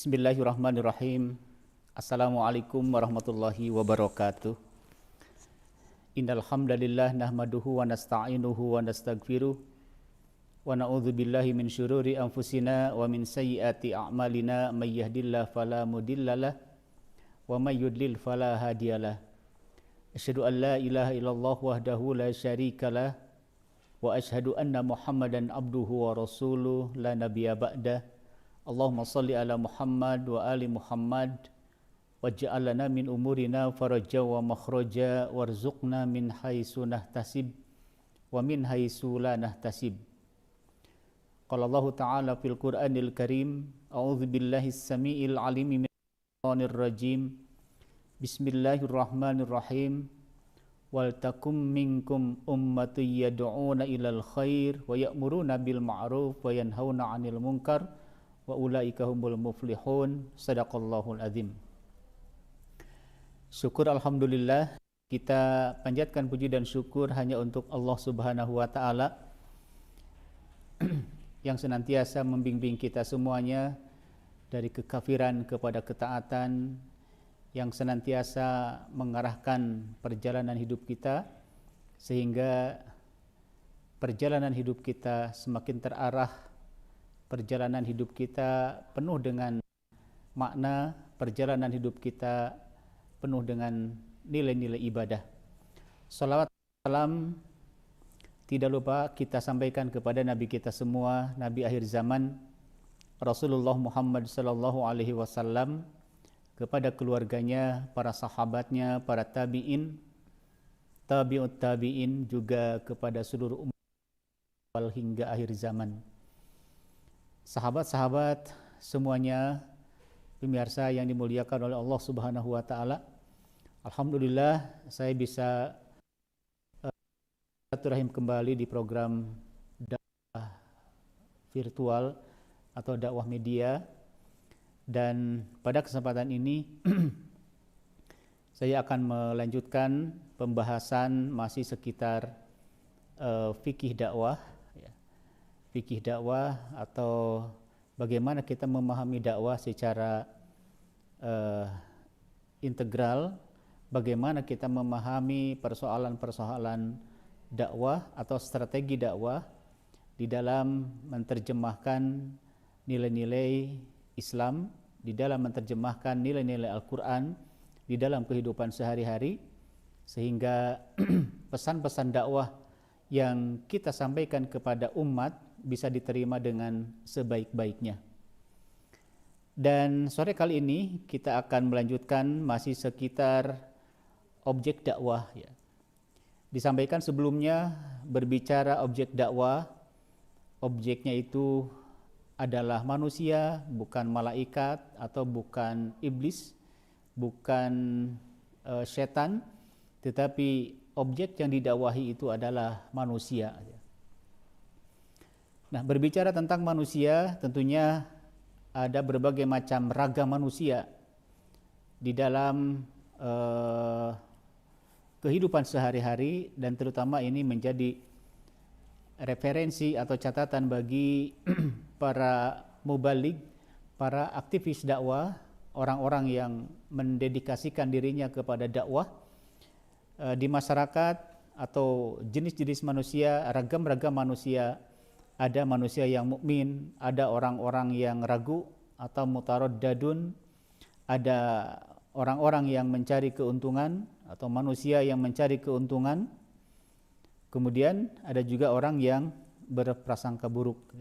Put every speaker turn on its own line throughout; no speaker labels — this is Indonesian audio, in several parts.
Bismillahirrahmanirrahim. Assalamualaikum warahmatullahi wabarakatuh. Innal hamdalillah nahmaduhu wa nasta'inuhu wa nastaghfiruh wa na'udzu billahi min syururi anfusina wa min sayyiati a'malina may yahdihillahu fala mudhillalah wa may yudlil fala hadiyalah. Asyhadu an la ilaha illallah wahdahu la syarikalah wa asyhadu anna Muhammadan abduhu wa rasuluh la nabiyya ba'dah. Allahumma salli ala Muhammad wa ali Muhammad waj'al lana min umurina faraja wa makhraja warzuqna min haitsu nahtasib wa min haitsu la nahtasib. Qala Allah Ta'ala fil Qur'anil Karim, a'udzu billahis samiil alim minasy rajim. Bismillahirrahmanirrahim. Wal takum minkum ummatun yad'una ilal khair wa ya'muruna bil ma'ruf wa yanhauna 'anil munkar wa ulaika humul muflihun. Sadaqallahul azim. Syukur alhamdulillah, kita panjatkan puji dan syukur hanya untuk Allah Subhanahu wa taala yang senantiasa membimbing kita semuanya dari kekafiran kepada ketaatan, yang senantiasa mengarahkan perjalanan hidup kita sehingga perjalanan hidup kita semakin terarah, perjalanan hidup kita penuh dengan makna, perjalanan hidup kita penuh dengan nilai-nilai ibadah. Salawat salam tidak lupa kita sampaikan kepada Nabi kita semua, Nabi akhir zaman, Rasulullah Muhammad sallallahu alaihi wasallam, kepada keluarganya, para sahabatnya, para tabi'in, tabi'ut tabi'in, juga kepada seluruh umat hingga akhir zaman. Sahabat-sahabat semuanya, pemirsa yang dimuliakan oleh Allah Subhanahu wa taala, alhamdulillah saya bisa silaturahim kembali di program dakwah virtual atau dakwah media, dan pada kesempatan ini saya akan melanjutkan pembahasan masih sekitar fikih dakwah. Fikih dakwah atau bagaimana kita memahami dakwah secara integral, bagaimana kita memahami persoalan-persoalan dakwah atau strategi dakwah di dalam menerjemahkan nilai-nilai Islam, di dalam menerjemahkan nilai-nilai Al-Quran di dalam kehidupan sehari-hari, sehingga pesan-pesan dakwah yang kita sampaikan kepada umat bisa diterima dengan sebaik-baiknya. Dan sore kali ini kita akan melanjutkan masih sekitar objek dakwah ya. Disampaikan sebelumnya berbicara objek dakwah, objeknya itu adalah manusia, bukan malaikat atau bukan iblis, bukan setan, tetapi objek yang didakwahi itu adalah manusia. Nah, berbicara tentang manusia, tentunya ada berbagai macam ragam manusia di dalam kehidupan sehari-hari, dan terutama ini menjadi referensi atau catatan bagi para mubaligh, para aktivis dakwah, orang-orang yang mendedikasikan dirinya kepada dakwah di masyarakat atau jenis-jenis manusia, ragam-ragam manusia. Ada manusia yang mukmin, ada orang-orang yang ragu atau mutaraddadun, ada orang-orang yang mencari keuntungan atau manusia yang mencari keuntungan. Kemudian ada juga orang yang berprasangka buruk.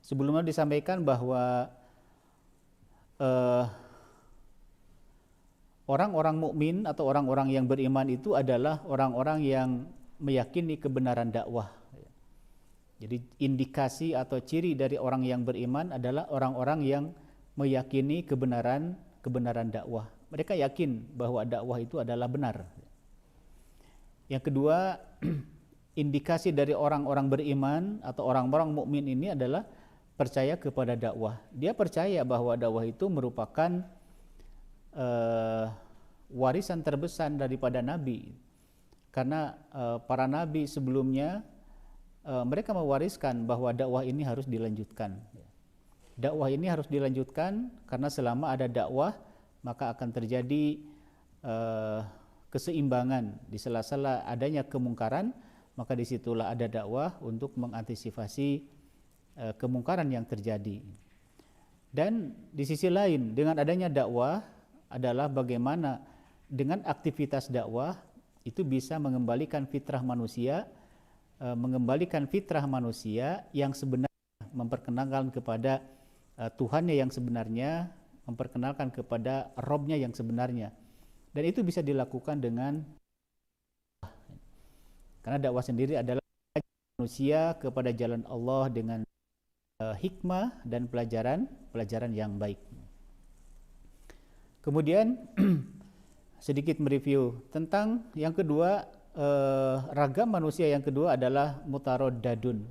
Sebelumnya disampaikan bahwa orang-orang mukmin atau orang-orang yang beriman itu adalah orang-orang yang meyakini kebenaran dakwah. Jadi indikasi atau ciri dari orang yang beriman adalah orang-orang yang meyakini kebenaran dakwah. Mereka yakin bahwa dakwah itu adalah benar. Yang kedua, indikasi dari orang-orang beriman atau orang-orang mukmin ini adalah percaya kepada dakwah. Dia percaya bahwa dakwah itu merupakan warisan terbesar daripada Nabi. Karena para nabi sebelumnya mereka mewariskan bahwa dakwah ini harus dilanjutkan. dakwah ini harus dilanjutkan, karena selama ada dakwah maka akan terjadi keseimbangan di sela-sela adanya kemungkaran, maka disitulah ada dakwah untuk mengantisipasi kemungkaran yang terjadi. Dan di sisi lain, dengan adanya dakwah adalah bagaimana dengan aktivitas dakwah itu bisa mengembalikan fitrah manusia, yang sebenarnya, memperkenalkan kepada Tuhannya yang sebenarnya, memperkenalkan kepada Robnya yang sebenarnya. Dan itu bisa dilakukan dengan, karena dakwah sendiri adalah manusia kepada jalan Allah dengan hikmah dan pelajaran yang baik. Kemudian sedikit mereview tentang yang kedua, ragam manusia yang kedua adalah mutaroddadun,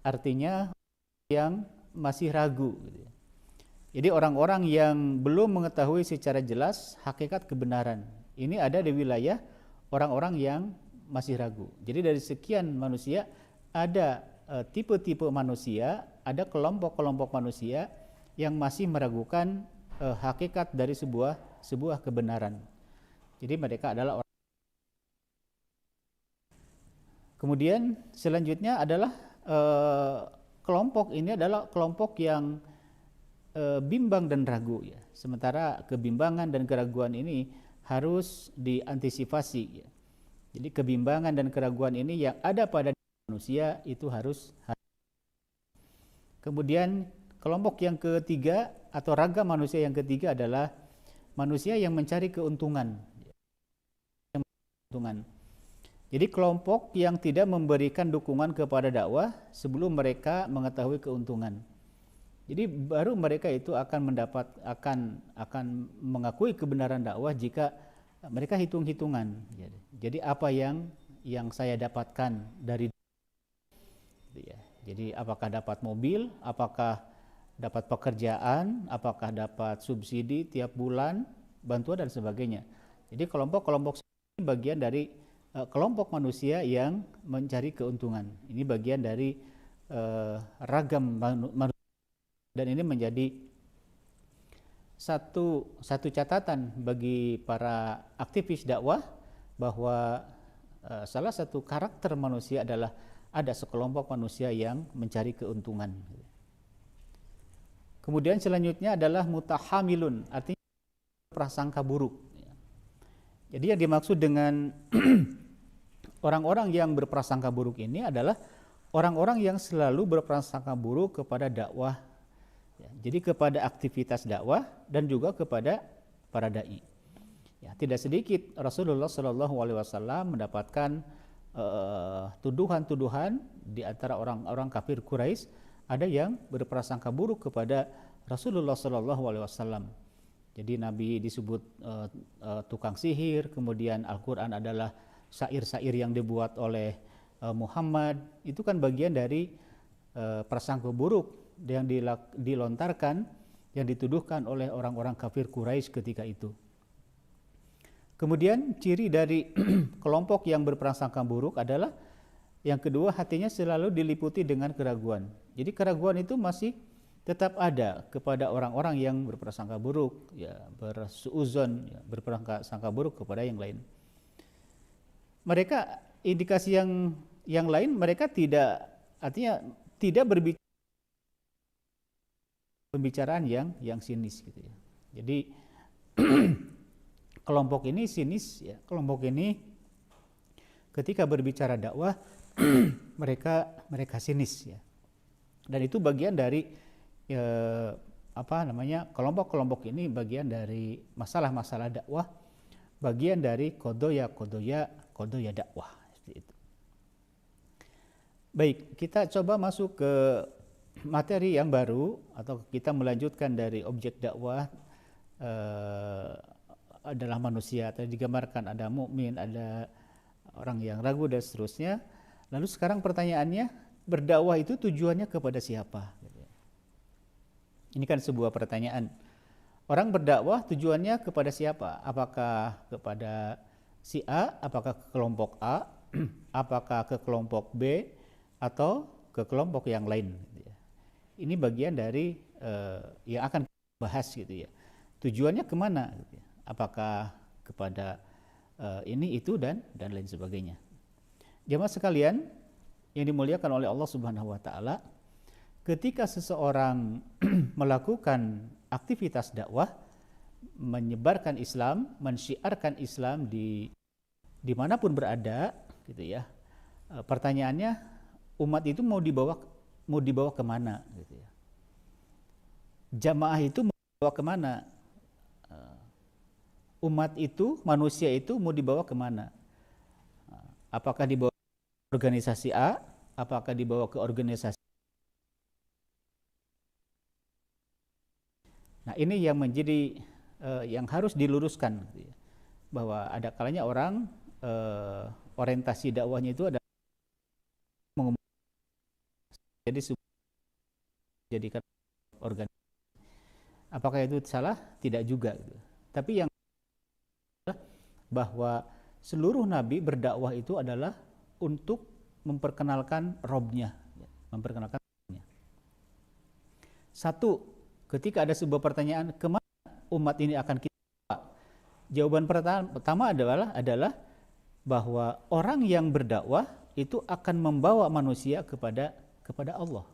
artinya yang masih ragu. Jadi orang-orang yang belum mengetahui secara jelas hakikat kebenaran. Ini ada di wilayah orang-orang yang masih ragu. Jadi dari sekian manusia ada tipe-tipe manusia, ada kelompok-kelompok manusia yang masih meragukan hakikat dari sebuah kebenaran. Jadi mereka adalah orang. Kemudian selanjutnya adalah kelompok ini adalah kelompok yang bimbang dan ragu ya. Sementara kebimbangan dan keraguan ini harus diantisipasi ya. Jadi kebimbangan dan keraguan ini yang ada pada manusia itu harus. Kemudian kelompok yang ketiga atau ragam manusia yang ketiga adalah manusia yang mencari keuntungan. Jadi kelompok yang tidak memberikan dukungan kepada dakwah sebelum mereka mengetahui keuntungan. Jadi baru mereka itu akan mengakui kebenaran dakwah jika mereka hitung-hitungan. Jadi apa yang saya dapatkan dari, jadi apakah dapat mobil, apakah dapat pekerjaan, apakah dapat subsidi tiap bulan, bantuan dan sebagainya. Jadi kelompok-kelompok ini bagian dari kelompok manusia yang mencari keuntungan. Ini bagian dari ragam manusia, dan ini menjadi satu catatan bagi para aktivis dakwah bahwa salah satu karakter manusia adalah ada sekelompok manusia yang mencari keuntungan. Kemudian selanjutnya adalah mutahamilun, artinya prasangka buruk. Jadi yang dimaksud dengan orang-orang yang berprasangka buruk ini adalah orang-orang yang selalu berprasangka buruk kepada dakwah. Jadi kepada aktivitas dakwah dan juga kepada para dai. Tidak sedikit Rasulullah SAW mendapatkan tuduhan-tuduhan di antara orang-orang kafir Quraisy, ada yang berprasangka buruk kepada Rasulullah SAW. Jadi Nabi disebut tukang sihir, kemudian Al-Quran adalah syair-syair yang dibuat oleh Muhammad. Itu kan bagian dari prasangka buruk yang dilontarkan, yang dituduhkan oleh orang-orang kafir Quraisy ketika itu. Kemudian ciri dari kelompok yang berprasangka buruk adalah yang kedua, hatinya selalu diliputi dengan keraguan. Jadi keraguan itu masih tetap ada kepada orang-orang yang berprasangka buruk, bersuuzon, berprasangka buruk kepada yang lain. Mereka indikasi yang lain, mereka tidak, artinya tidak berbicara pembicaraan yang sinis gitu ya. Jadi kelompok ini sinis ya. Kelompok ini ketika berbicara dakwah mereka sinis ya. Dan itu bagian dari kelompok-kelompok ini bagian dari masalah-masalah dakwah, bagian dari kodoya dakwah seperti itu. Baik, kita coba masuk ke materi yang baru, atau kita melanjutkan dari objek dakwah adalah manusia. Tadi digambarkan ada mukmin, ada orang yang ragu dan seterusnya. Lalu sekarang pertanyaannya, berdakwah itu tujuannya kepada siapa? Ini kan sebuah pertanyaan. Orang berdakwah tujuannya kepada siapa? Apakah kepada si A, apakah ke kelompok A, apakah ke kelompok B, atau ke kelompok yang lain? Ini bagian dari yang akan kita bahas gitu ya. Tujuannya kemana? Gitu ya. Apakah kepada ini itu dan lain sebagainya. Jemaah sekalian yang dimuliakan oleh Allah Subhanahu wa taala, ketika seseorang melakukan aktivitas dakwah, menyebarkan Islam, mensyiarkan Islam di dimanapun berada, gitu ya. Pertanyaannya, umat itu mau dibawa kemana, gitu ya. Jamaah itu mau dibawa kemana? Umat itu, manusia itu mau dibawa kemana? Apakah dibawa ke organisasi A? Apakah dibawa ke organisasi? Nah, ini yang menjadi yang harus diluruskan, gitu ya. Bahwa ada kalanya orang orientasi dakwahnya itu ada jadikan organisasi. Apakah itu salah? Tidak juga, gitu. Tapi yang bahwa seluruh nabi berdakwah itu adalah untuk memperkenalkan Robnya, memperkenalkan Robnya. Satu, ketika ada sebuah pertanyaan, kemana umat ini akan kita bawa? Jawaban pertama adalah bahwa orang yang berdakwah itu akan membawa manusia kepada Allah.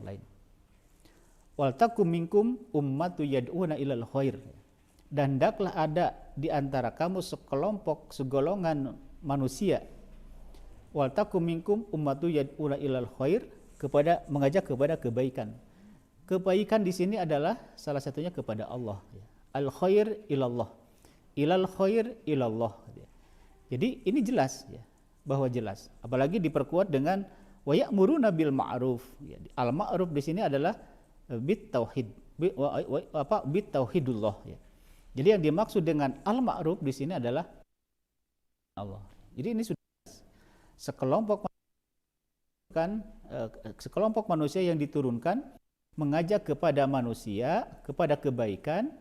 Lain. Wal takum minkum ummatu yad'una ilal khair. Dan hendaklah ada di antara kamu segolongan manusia. Wal takum minkum ummatu yad'una ilal khair, mengajak kepada kebaikan. Kebaikan di sini adalah salah satunya kepada Allah. Al khair ilallah. Ilal khair ilallah. Jadi ini jelas ya, bahwa jelas. Apalagi diperkuat dengan wa ya'muruna bil ma'ruf. Al ma'ruf di sini adalah bit tauhid, bit tauhidullah ya. Jadi yang dimaksud dengan al ma'ruf di sini adalah Allah. Jadi ini sudah sekelompok manusia yang diturunkan mengajak kepada manusia kepada kebaikan,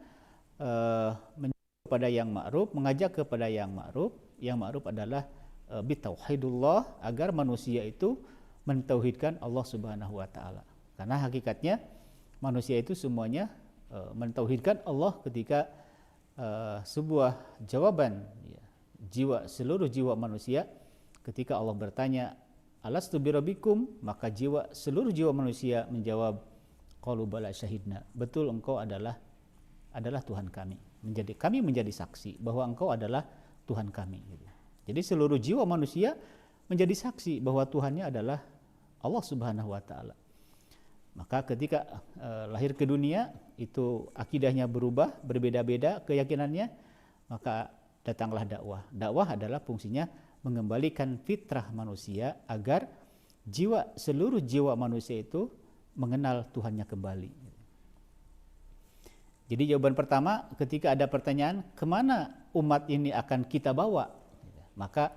kepada yang ma'ruf, mengajak kepada yang ma'ruf. Yang ma'ruf adalah bitauhidullah, agar manusia itu mentauhidkan Allah Subhanahu wa taala. Karena hakikatnya manusia itu semuanya mentauhidkan Allah ketika sebuah jawaban ya, seluruh jiwa manusia ketika Allah bertanya alastu birabbikum, maka seluruh jiwa manusia menjawab qalu bala syahidna, betul engkau adalah Tuhan kami. Kami menjadi saksi bahwa engkau adalah Tuhan kami. Jadi seluruh jiwa manusia menjadi saksi bahwa Tuhannya adalah Allah Subhanahu wa taala. Maka ketika lahir ke dunia itu akidahnya berubah, berbeda-beda keyakinannya, maka datanglah dakwah. Dakwah adalah fungsinya mengembalikan fitrah manusia agar seluruh jiwa manusia itu mengenal Tuhannya kembali. Jadi jawaban pertama ketika ada pertanyaan kemana umat ini akan kita bawa, maka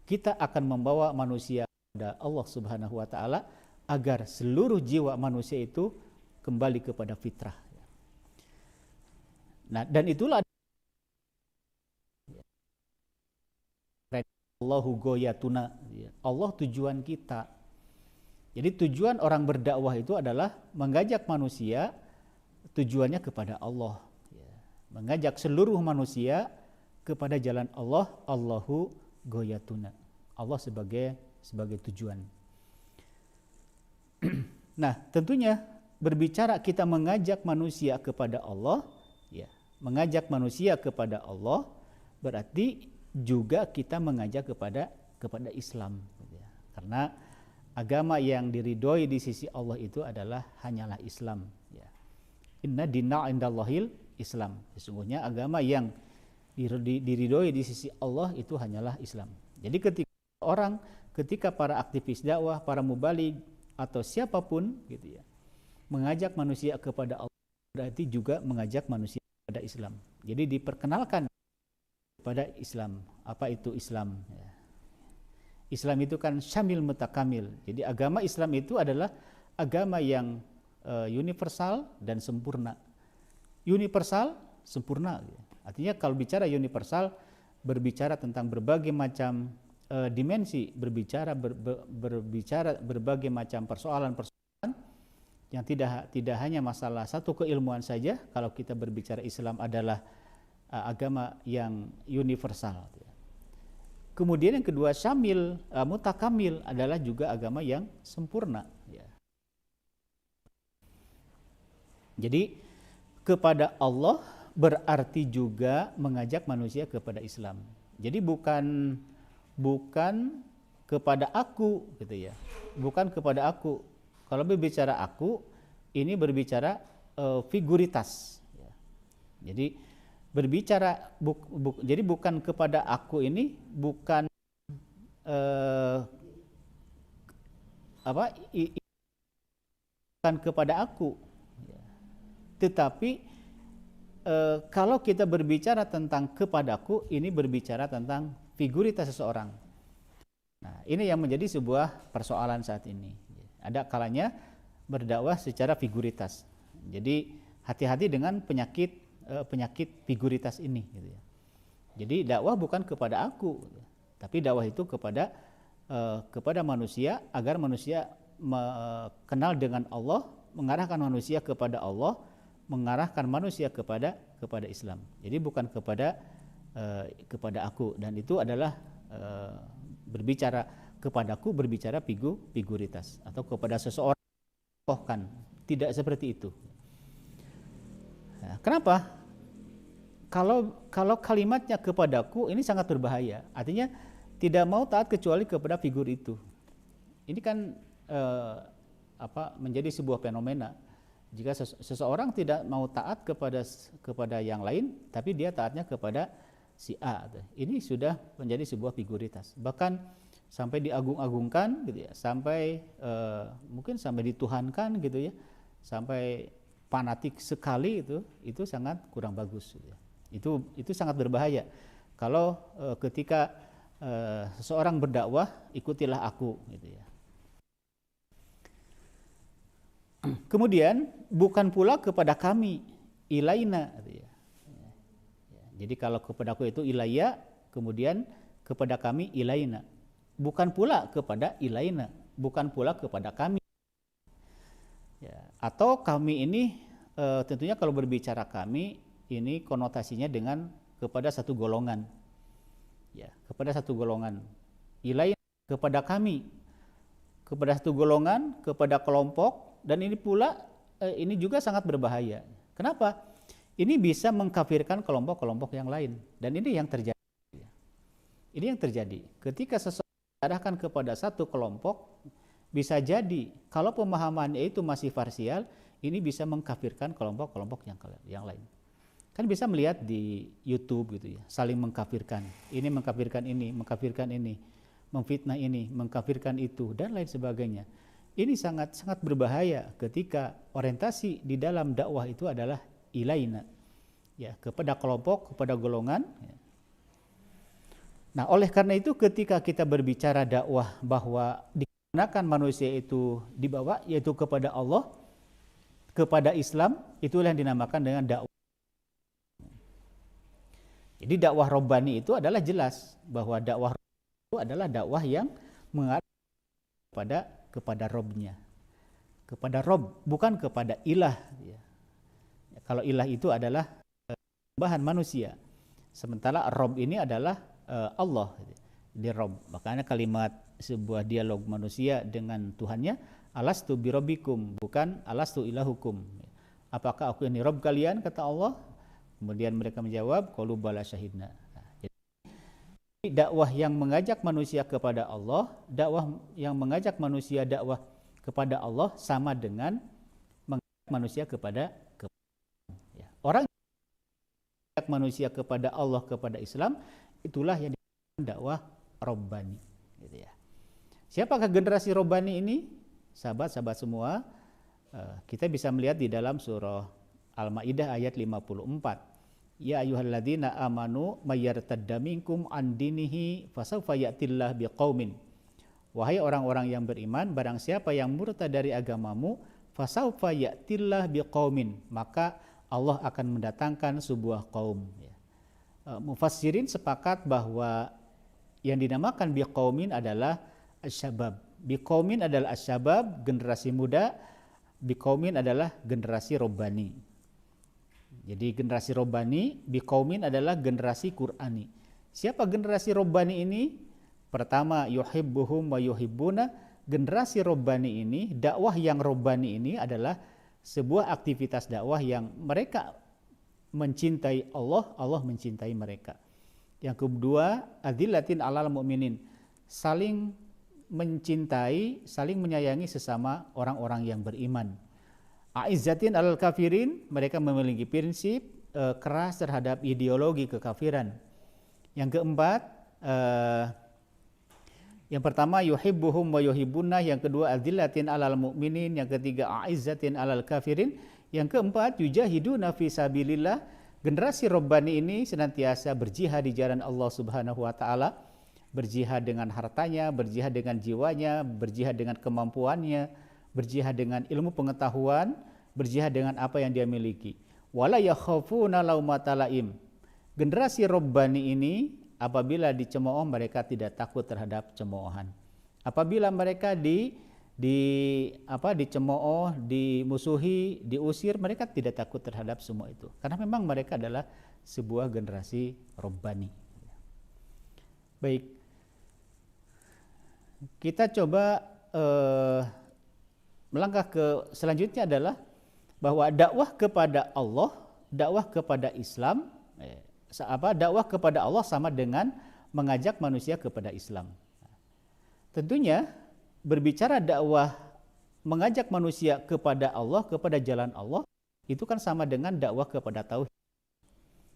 kita akan membawa manusia kepada Allah Subhanahu wa taala agar seluruh jiwa manusia itu kembali kepada fitrah. Nah, dan itulah Allahu goyatuna, Allah tujuan kita. Jadi tujuan orang berdakwah itu adalah mengajak manusia tujuannya kepada Allah, mengajak seluruh manusia kepada jalan Allah. Allahu goyatuna, Allah sebagai tujuan. Nah, tentunya berbicara kita mengajak manusia kepada Allah, ya, mengajak manusia kepada Allah berarti juga kita mengajak kepada Islam, ya. Karena agama yang diridhoi di sisi Allah itu adalah hanyalah Islam, ya. Inna dina indallahil Islam. Sesungguhnya agama yang diridhoi di sisi Allah itu hanyalah Islam. Jadi ketika para aktivis dakwah, para mubaligh atau siapapun gitu ya, mengajak manusia kepada Allah berarti juga mengajak manusia kepada Islam. Jadi diperkenalkan kepada Islam. Apa itu Islam? Ya. Islam itu kan syamil mutakamil. Jadi agama Islam itu adalah agama yang universal dan sempurna. Universal, sempurna. Artinya kalau bicara universal, berbicara tentang berbagai macam dimensi, berbicara berbagai macam persoalan-persoalan yang tidak hanya masalah satu keilmuan saja. Kalau kita berbicara Islam adalah agama yang universal. Kemudian yang kedua, syamil, mutakamil, adalah juga agama yang sempurna. Jadi kepada Allah berarti juga mengajak manusia kepada Islam. Jadi bukan kepada aku gitu ya. Bukan kepada aku. Kalau berbicara aku, ini berbicara figuritas. Jadi berbicara jadi bukan kepada aku ini bukan bukan kepada aku. Tetapi kalau kita berbicara tentang kepadaku, ini berbicara tentang figuritas seseorang. Nah, ini yang menjadi sebuah persoalan saat ini. Ada kalanya berdakwah secara figuritas. Jadi hati-hati dengan penyakit figuritas ini. Gitu ya. Jadi dakwah bukan kepada aku, tapi dakwah itu kepada manusia, agar manusia kenal dengan Allah, mengarahkan manusia kepada Allah, mengarahkan manusia kepada Islam. Jadi bukan kepada aku, dan itu adalah berbicara kepadaku, berbicara figuritas atau kepada seseorang, kan tidak seperti itu. Nah, kenapa? Kalau kalimatnya kepadaku ini sangat berbahaya. Artinya tidak mau taat kecuali kepada figur itu. Ini kan menjadi sebuah fenomena. Jika seseorang tidak mau taat kepada yang lain, tapi dia taatnya kepada si A, ini sudah menjadi sebuah figuritas. Bahkan sampai diagung-agungkan, gitu ya, sampai mungkin sampai dituhankan, gitu ya, sampai fanatik sekali, itu sangat kurang bagus. Gitu ya. Itu sangat berbahaya. Kalau ketika seseorang berdakwah, ikutilah aku, gitu ya. Kemudian bukan pula kepada kami, ilaina. Jadi kalau kepadaku itu ilaya, kemudian kepada kami ilaina. Bukan pula kepada ilaina, bukan pula kepada kami. Ya, atau kami ini tentunya kalau berbicara kami, ini konotasinya dengan kepada satu golongan. Ya, kepada satu golongan. Ilaina kepada kami, kepada satu golongan, kepada kelompok. Dan ini pula ini juga sangat berbahaya. Kenapa? Ini bisa mengkafirkan kelompok-kelompok yang lain. Dan ini yang terjadi. Ini yang terjadi. Ketika seseorang diarahkan kepada satu kelompok, bisa jadi kalau pemahamannya itu masih parsial, ini bisa mengkafirkan kelompok-kelompok yang lain. Kan bisa melihat di YouTube gitu ya, saling mengkafirkan. Ini mengkafirkan ini, mengkafirkan ini, memfitnah ini, mengkafirkan itu, dan lain sebagainya. Ini sangat berbahaya ketika orientasi di dalam dakwah itu adalah ilaina, ya, kepada kelompok, kepada golongan. Ya. Nah, oleh karena itu ketika kita berbicara dakwah bahwa digunakan manusia itu dibawa yaitu kepada Allah, kepada Islam, itulah yang dinamakan dengan dakwah. Jadi dakwah Rabbani itu adalah jelas bahwa dakwah itu adalah dakwah yang mengarah kepada Robnya, kepada Rob, bukan kepada ilah. Ya. Kalau ilah itu adalah bahan manusia, sementara Rob ini adalah Allah, di Rob. Makanya kalimat sebuah dialog manusia dengan Tuhannya, alastu birabbikum, bukan alastu ilahukum. Apakah aku ini Rob kalian, kata Allah. Kemudian mereka menjawab, qalu bala syahidna. Dakwah yang mengajak manusia kepada Allah, dakwah yang mengajak manusia dakwah kepada Allah sama dengan mengajak manusia kepada ya. Orang yang mengajak manusia kepada Allah, kepada Islam, itulah yang dinamakan dakwah Rabbani, gitu ya. Siapakah generasi Rabbani ini? Sahabat-sahabat semua, kita bisa melihat di dalam surah Al-Maidah ayat 54. Ya ayyuhalladzina amanu mayyartadda minkum an dinihi fasawfa ya'tillah biqaumin. Wahai orang-orang yang beriman, barang siapa yang murtad dari agamamu, fasawfa ya'tillah biqaumin, maka Allah akan mendatangkan sebuah kaum. Mufassirin sepakat bahwa yang dinamakan biqaumin adalah asyabab. Biqaumin adalah asyabab, generasi muda, biqaumin adalah generasi robbani. Jadi generasi robbani, biqaumin adalah generasi Qur'ani. Siapa generasi robbani ini? Pertama, yuhibbuhum wa yuhibbuna. Generasi robbani ini, dakwah yang robbani ini adalah sebuah aktivitas dakwah yang mereka mencintai Allah, Allah mencintai mereka. Yang kedua, adzillatin 'alal mu'minin. Saling mencintai, saling menyayangi sesama orang-orang yang beriman. A'izzatin 'alal kafirin, mereka memiliki prinsip keras terhadap ideologi kekafiran. Yang keempat, yang pertama yuhibbuhum wa yuhibbuna, yang kedua adzillatin 'alal mu'minin, yang ketiga a'izzatin 'alal kafirin, yang keempat yujahiduna fi sabilillah. Generasi robbani ini senantiasa berjihad di jalan Allah Subhanahu wa taala, berjihad dengan hartanya, berjihad dengan jiwanya, berjihad dengan kemampuannya, berjihad dengan ilmu pengetahuan, berjihad dengan apa yang dia miliki. Wala yakhafuna laumata laim. Generasi robbani ini apabila dicemooh mereka tidak takut terhadap cemoohan. Apabila mereka dicemooh, dimusuhi, diusir, mereka tidak takut terhadap semua itu. Karena memang mereka adalah sebuah generasi robbani. Baik. Kita coba melangkah ke selanjutnya adalah bahwa dakwah kepada Allah, dakwah kepada Islam, dakwah kepada Allah sama dengan mengajak manusia kepada Islam. Tentunya berbicara dakwah mengajak manusia kepada Allah, kepada jalan Allah, itu kan sama dengan dakwah kepada tauhid.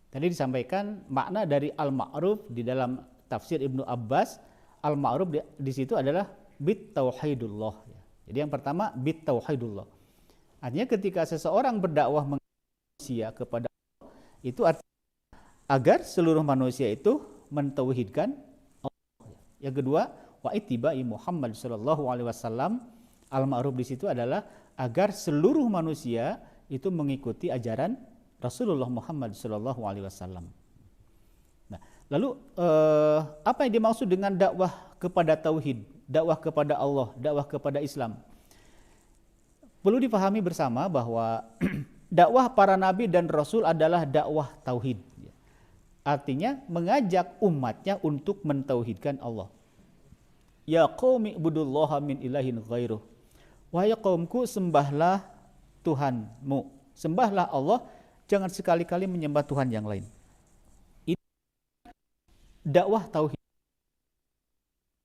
Tadi disampaikan makna dari al-ma'ruf di dalam tafsir Ibnu Abbas. Al-ma'ruf di situ adalah bit tauhidullah. Jadi yang pertama bit tauhidullah. Artinya ketika seseorang berdakwah manusia kepada Allah, itu artinya agar seluruh manusia itu mentauhidkan Allah. Yang kedua, wa ittiba'i Muhammad sallallahu alaihi wasallam. Al-ma'ruf di situ adalah agar seluruh manusia itu mengikuti ajaran Rasulullah Muhammad sallallahu alaihi wasallam. Nah, lalu apa yang dimaksud dengan dakwah kepada tauhid, dakwah kepada Allah, dakwah kepada Islam? Perlu dipahami bersama bahwa dakwah para nabi dan rasul adalah dakwah tauhid. Artinya mengajak umatnya untuk mentauhidkan Allah. Ya qaumi ibudullaha min ilahin ghairuh. Wahai kaumku, sembahlah Tuhanmu. Sembahlah Allah, jangan sekali-kali menyembah Tuhan yang lain. Ini dakwah tauhid.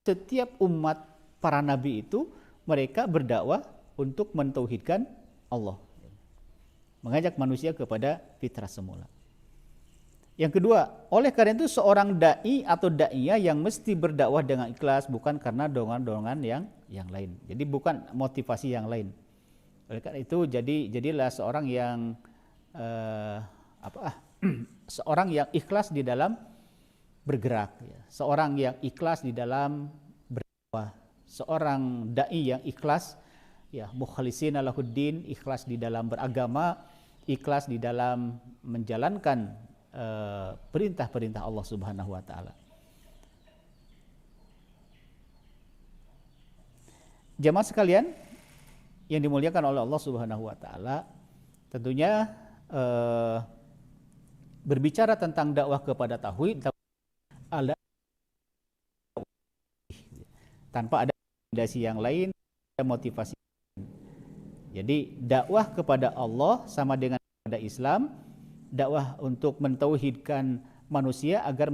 Setiap umat para nabi itu mereka berdakwah untuk mentauhidkan Allah. Mengajak manusia kepada fitrah semula. Yang kedua, oleh karena itu seorang dai atau daiyah yang mesti berdakwah dengan ikhlas, bukan karena dorongan-dorongan yang lain. Jadi bukan motivasi yang lain. Oleh karena itu jadilah seorang yang seorang yang ikhlas di dalam bergerak, ya. Seorang yang ikhlas di dalam berdakwah, seorang dai yang ikhlas, ya, mukhlishina lahuddin, ikhlas di dalam beragama, ikhlas di dalam menjalankan perintah-perintah Allah Subhanahu wa taala. Jamaah sekalian yang dimuliakan oleh Allah Subhanahu wa taala, tentunya berbicara tentang dakwah kepada tauhid ada tanpa ada rekomendasi yang lain, ada motivasi. Jadi dakwah kepada Allah sama dengan kepada Islam, dakwah untuk mentauhidkan manusia agar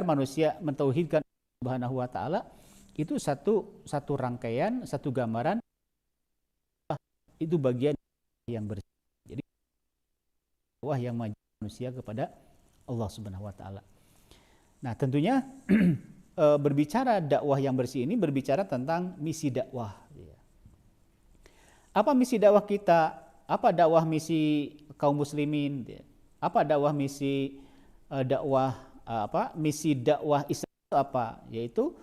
manusia mentauhidkan Subhanahu wa taala, itu satu rangkaian, satu gambaran, itu bagian yang bersih. Jadi dakwah yang mengajak manusia kepada Allah Subhanahu wa taala. Nah, tentunya berbicara dakwah yang bersih ini berbicara tentang misi dakwah. Apa misi dakwah kita? Apa dakwah misi kaum muslimin? Apa dakwah misi misi dakwah Islam itu apa? Yaitu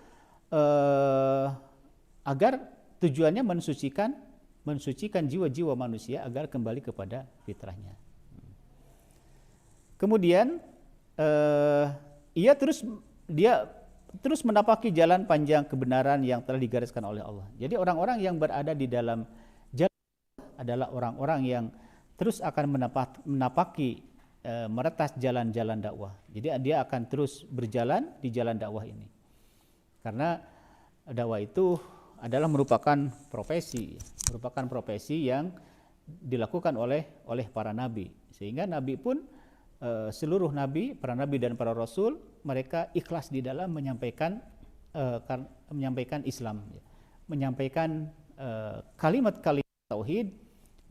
agar tujuannya mensucikan jiwa-jiwa manusia agar kembali kepada fitrahnya. Kemudian dia terus menapaki jalan panjang kebenaran yang telah digariskan oleh Allah. Jadi orang-orang yang berada di dalam jalan adalah orang-orang yang terus akan menapaki meretas jalan-jalan dakwah. Jadi dia akan terus berjalan di jalan dakwah ini. Karena dakwah itu adalah merupakan profesi yang dilakukan oleh para nabi. Sehingga nabi pun seluruh nabi, para nabi dan para rasul, mereka ikhlas di dalam menyampaikan Islam, menyampaikan kalimat-kalimat tauhid,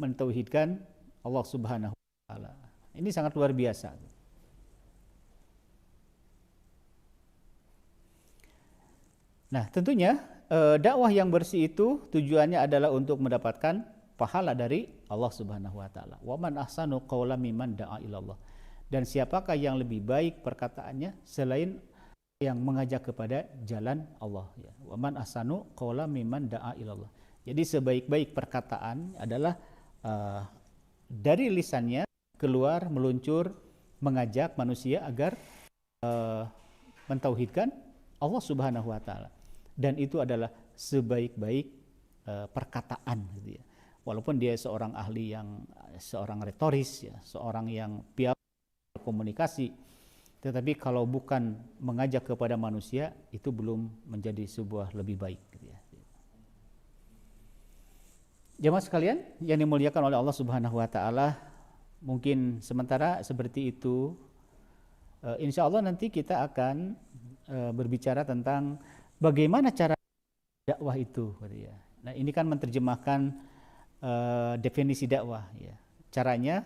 mentauhidkan Allah Subhanahu wa taala. Ini sangat luar biasa. Nah, tentunya dakwah yang bersih itu tujuannya adalah untuk mendapatkan pahala dari Allah Subhanahu wa taala. Wa man ahsanu qawlan mimman da'a ilallah. Dan siapakah yang lebih baik perkataannya selain yang mengajak kepada jalan Allah, ya. Wa man ahsanu qawlan mimman da'a ilallah. Jadi sebaik-baik perkataan adalah dari lisannya keluar meluncur mengajak manusia agar mentauhidkan Allah Subhanahu wa taala. Dan itu adalah sebaik-baik perkataan, gitu ya. Walaupun dia seorang retoris, ya, seorang yang piawai komunikasi, tetapi kalau bukan mengajak kepada manusia, itu belum menjadi sebuah lebih baik, gitu ya. Jamaah sekalian yang dimuliakan oleh Allah Subhanahu wa taala, mungkin sementara seperti itu. Insya Allah nanti kita akan berbicara tentang bagaimana cara dakwah itu, gitu ya. Nah, ini kan menerjemahkan definisi dakwah, ya. Caranya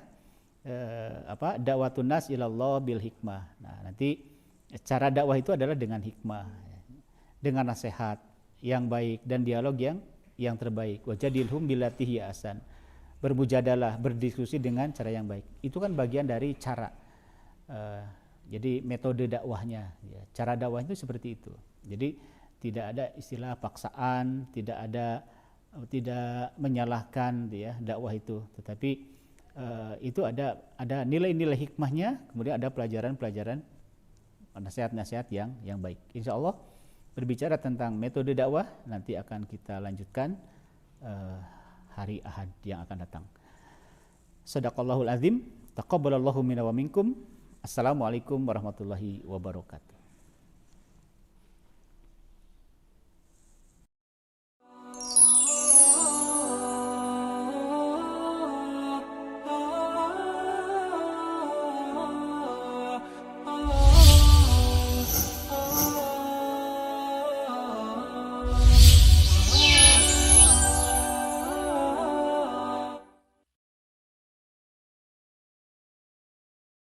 dakwatun nas ilallah bil hikmah. Nah, nanti cara dakwah itu adalah dengan hikmah, ya. Dengan nasihat yang baik dan dialog yang terbaik. Wajadilhum billati hiya ahsan. Bermujadalah, berdiskusi dengan cara yang baik. Itu kan bagian dari cara. Jadi metode dakwahnya, ya. Cara dakwah itu seperti itu. Jadi tidak ada istilah paksaan, tidak menyalahkan, ya, dakwah itu, tetapi itu ada nilai-nilai hikmahnya, kemudian ada pelajaran-pelajaran, nasihat-nasihat yang baik. Insya Allah berbicara tentang metode dakwah nanti akan kita lanjutkan hari Ahad yang akan datang. Shadaqallahul azim, taqabbalallahu minna wa minkum. Assalamualaikum warahmatullahi wabarakatuh.